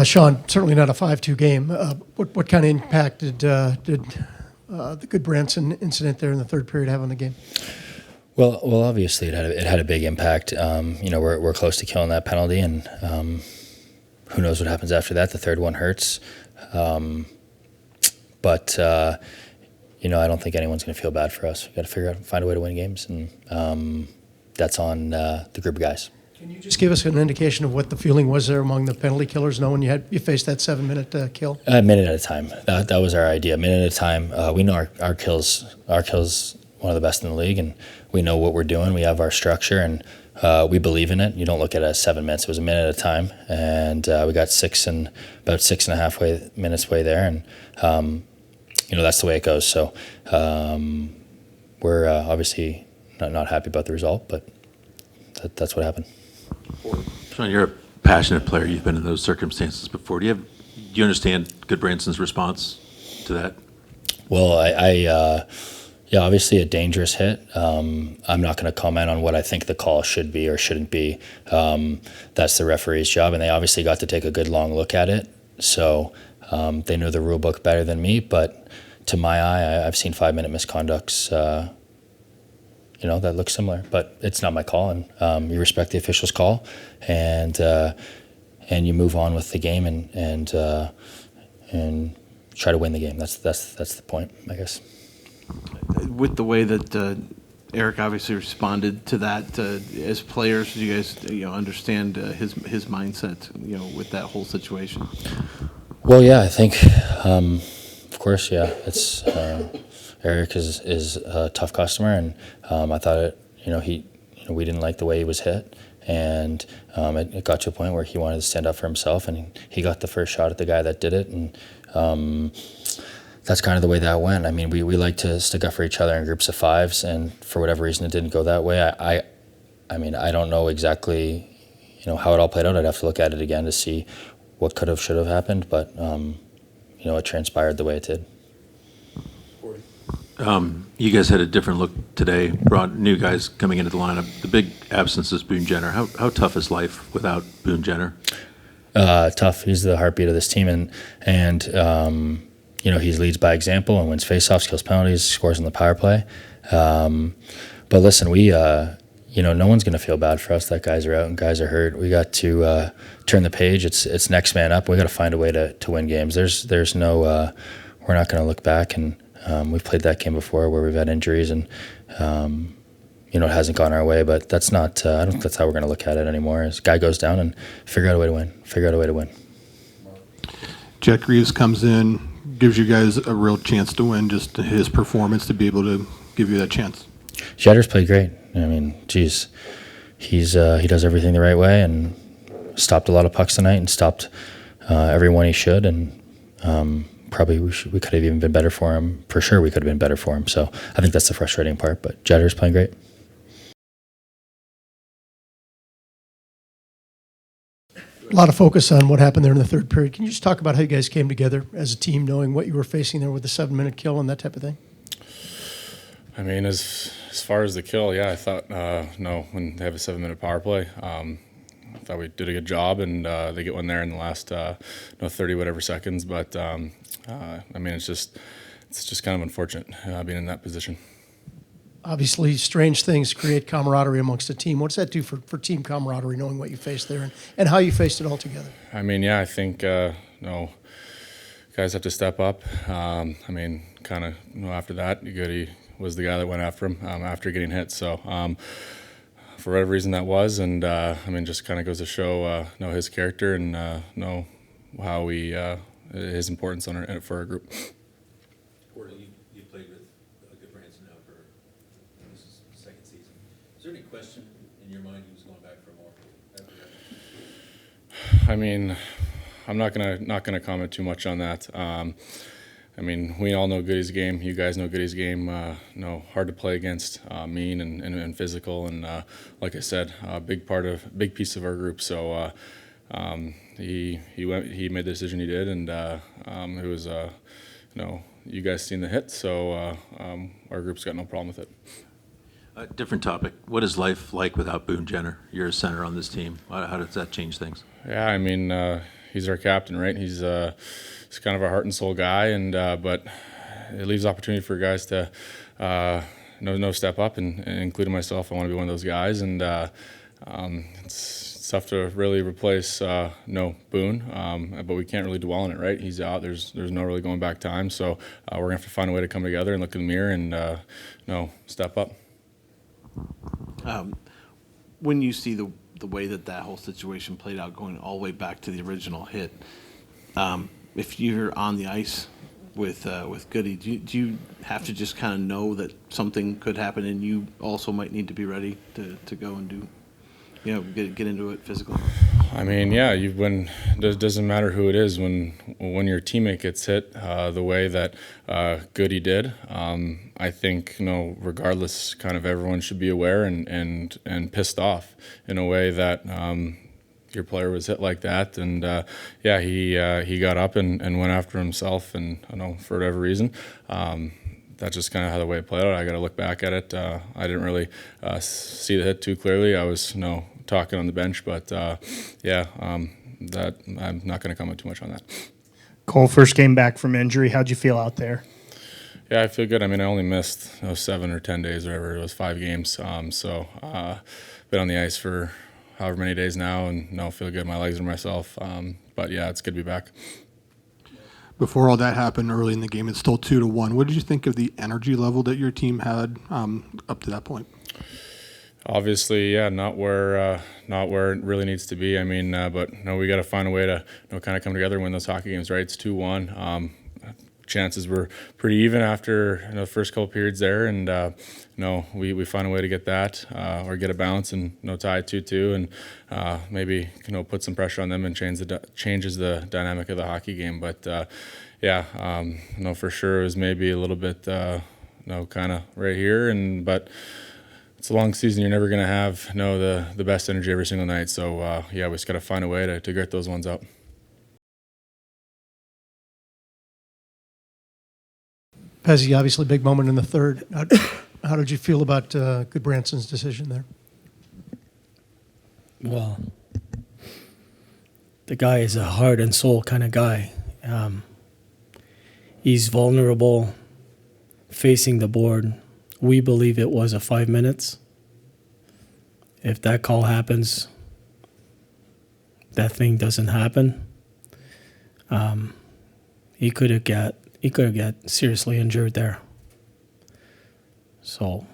Sean, certainly not a 5-2 game. What kind of impact did the good Branson incident there in the third period have on the game? Well, obviously it had a big impact. We're close to killing that penalty, and who knows what happens after that. The third one hurts, but I don't think anyone's going to feel bad for us. We got to find a way to win games, and that's on the group of guys. Can you just give us an indication of what the feeling was there among the penalty killers, knowing you faced that 7-minute kill? A minute at a time. That was our idea. A minute at a time. We know our kills one of the best in the league, and we know what we're doing. We have our structure, and we believe in it. You don't look at it as 7 minutes. It was a minute at a time, and we got about 6.5 minutes way there, and that's the way it goes. So we're obviously not happy about the result, but that's what happened. Sean, you're a passionate player. You've been in those circumstances before. Do you understand Good Branson's response to that? Well, yeah, obviously a dangerous hit. I'm not going to comment on what I think the call should be or shouldn't be. That's the referee's job, and they obviously got to take a good long look at it. So they know the rule book better than me, but to my eye, I've seen 5-minute misconducts that look similar, but it's not my call, and you respect the official's call, and you move on with the game and try to win the game. That's the point, I guess. With the way that Eric obviously responded to that, as players, do you guys understand his mindset with that whole situation? Well, yeah, I think of course, yeah, it's. Eric is a tough customer, and I thought we didn't like the way he was hit, and it got to a point where he wanted to stand up for himself, and he got the first shot at the guy that did it, and that's kind of the way that went. I mean, we like to stick up for each other in groups of fives, and for whatever reason it didn't go that way. I mean, I don't know exactly how it all played out. I'd have to look at it again to see what could have, should have happened, but it transpired the way it did. You guys had a different look today, brought new guys coming into the lineup. The big absence is Boone Jenner. How tough is life without Boone Jenner? Tough. He's the heartbeat of this team, and he leads by example and wins faceoffs, kills penalties, scores in the power play. But listen, we no one's going to feel bad for us that guys are out and guys are hurt. We got to turn the page. It's next man up. We got to find a way to win games. There's no we're not going to look back, and we've played that game before where we've had injuries, and it hasn't gone our way. But that's not. I don't think that's how we're going to look at it anymore. As guy goes down and figure out a way to win. Jack Reeves comes in, gives you guys a real chance to win. Just his performance to be able to give you that chance. Jetter's played great. I mean, geez, he does everything the right way and stopped a lot of pucks tonight and stopped everyone he should, and probably we could have even been better for him. For sure, we could have been better for him. So I think that's the frustrating part. But Jetter's playing great. A lot of focus on what happened there in the third period. Can you just talk about how you guys came together as a team, knowing what you were facing there with the 7-minute kill and that type of thing? I mean, as far as the kill, yeah, I thought, when they have a 7-minute power play, I thought we did a good job, and they get one there in the last 30 whatever seconds. But I mean, it's just kind of unfortunate being in that position. Obviously, strange things create camaraderie amongst a team. What does that do for team camaraderie, knowing what you faced there and how you faced it all together? I mean, yeah, I think guys have to step up. I mean, kind of after that, Goody was the guy that went after him after getting hit. So for whatever reason that was, and I mean, just kind of goes to show his character and know how his importance for our group. You played with Good Branson now for this is the second season. Is there any question in your mind he was going back for more after that? I mean, I'm not gonna comment too much on that. I mean, we all know Goody's game. You guys know Goody's game. Hard to play against, mean and physical, and like I said, big piece of our group. So he made the decision he did, and it was you guys seen the hit, so our group's got no problem with it. Different topic. What is life like without Boone Jenner? You're a center on this team. How does that change things? Yeah, I mean, he's our captain, right? He's kind of our heart and soul guy, and but it leaves opportunity for guys to step up, and including myself. I want to be one of those guys, and it's tough to really replace Boone, but we can't really dwell on it, right? He's out. There's no really going back time, so we're gonna have to find a way to come together and look in the mirror and step up. When you see the way that whole situation played out, going all the way back to the original hit, if you're on the ice with Goody, do you have to just kind of know that something could happen, and you also might need to be ready to go and do, get into it physically? I mean, yeah, it doesn't matter who it is. When your teammate gets hit the way that Goody did, I think regardless, kind of everyone should be aware and pissed off in a way that your player was hit like that, and he got up and went after himself, and for whatever reason. That's just kind of how the way it played out. I got to look back at it. I didn't really see the hit too clearly. I was talking on the bench, but that I'm not going to comment too much on that. Cole, first game back from injury. How'd you feel out there? Yeah, I feel good. I mean, I only missed 7 or 10 days, or whatever. It was 5 games. So been on the ice for however many days now, and I feel good. My legs are myself. But yeah, it's good to be back. Before all that happened early in the game, it's still 2-1. What did you think of the energy level that your team had up to that point? Obviously, yeah, not where it really needs to be. I mean, but we got to find a way to kind of come together and win those hockey games, right? It's 2-1. Chances were pretty even after the first couple periods there, and we find a way to get that or get a bounce and tie it 2-2, and maybe put some pressure on them and changes the dynamic of the hockey game. But for sure it was maybe a little bit kind of right here, but it's a long season. You're never going to have the best energy every single night. So we just got to find a way to get those ones up. Pezzy, obviously big moment in the third. How did you feel about Goodbranson's decision there? Well, the guy is a heart and soul kind of guy. He's vulnerable, facing the board. We believe it was a 5 minutes. If that call happens, that thing doesn't happen. He could have got seriously injured there. So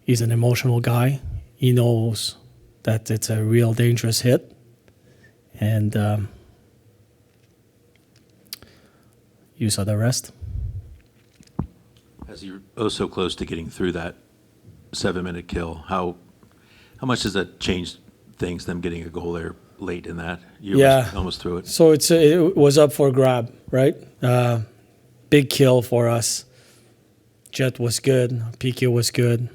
he's an emotional guy. He knows that it's a real dangerous hit, and you saw the rest. As you're so close to getting through that 7-minute kill, how much does that change things, them getting a goal there late in that? You're almost through it. So it was up for grab, right? Big kill for us. Jet was good. PK was good.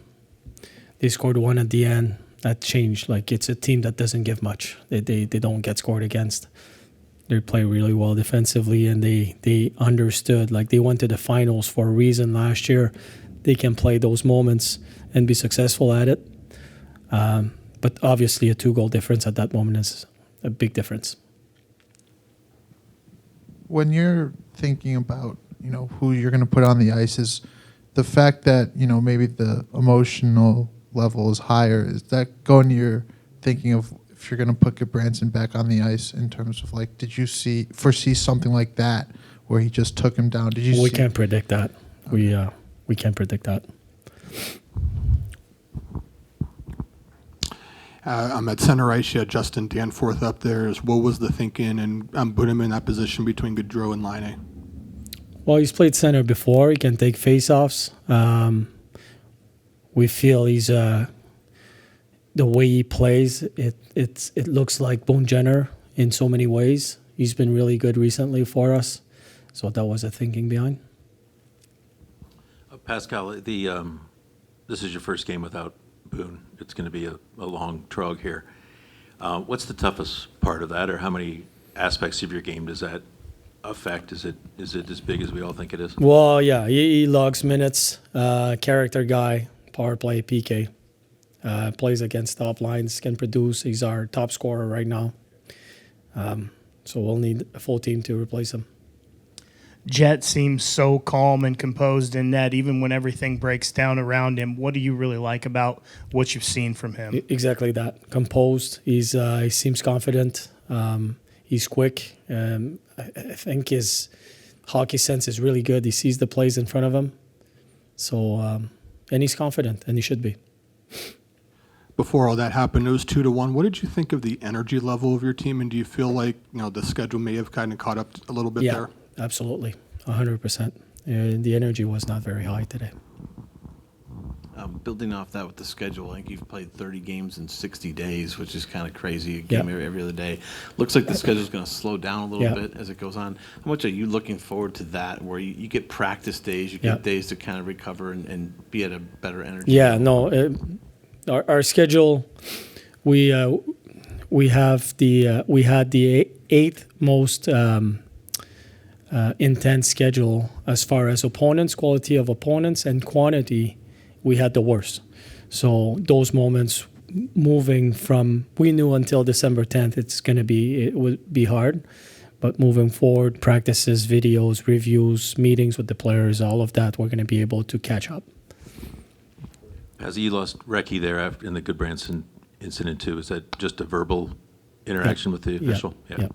They scored one at the end. That changed. Like, it's a team that doesn't give much. They don't get scored against. They play really well defensively, and they understood. Like, they went to the finals for a reason last year. They can play those moments and be successful at it. But obviously a 2-goal difference at that moment is a big difference. When you're thinking about, who you're going to put on the ice, is the fact that, maybe the emotional level is higher, is that going to your thinking of if you're going to put Goodbranson back on the ice in terms of, like, did you foresee something like that where he just took him down? We can't predict that. Okay. We can't predict that. At center ice, you had Justin Danforth up there. What was the thinking, and put him in that position between Gaudreau and Laine? Well, he's played center before. He can take faceoffs. We feel he's the way he plays. It looks like Boone Jenner in so many ways. He's been really good recently for us, so that was the thinking behind. Pascal, this is your first game without Boone. It's going to be a long trog here. What's the toughest part of that, or how many aspects of your game does that affect? Is it as big as we all think it is? Well, yeah, he logs minutes, character guy, power play, PK. Plays against top lines, can produce. He's our top scorer right now. So we'll need a full team to replace him. Jet seems so calm and composed in net, even when everything breaks down around him. What do you really like about what you've seen from him? Exactly that. Composed. He seems confident. He's quick. I think his hockey sense is really good. He sees the plays in front of him. So, and he's confident, and he should be. Before all that happened, it was 2-1. What did you think of the energy level of your team, and do you feel like the schedule may have kind of caught up a little bit there? Absolutely, 100%. The energy was not very high today. Building off that with the schedule, I think you've played 30 games in 60 days, which is kind of crazy. A game every other day. Looks like the schedule's going to slow down a little bit as it goes on. How much are you looking forward to that, where you get practice days, you get days to kind of recover and be at a better energy? Yeah, no, our schedule, we had the eighth most intense schedule as far as opponents, quality of opponents, and quantity. We had the worst. So those moments moving from, we knew until December 10th it would be hard, but moving forward, practices, videos, reviews, meetings with the players, all of that, we're going to be able to catch up. As you lost Recchi there in the Goodbranson incident too, is that just a verbal interaction with the official? Yeah.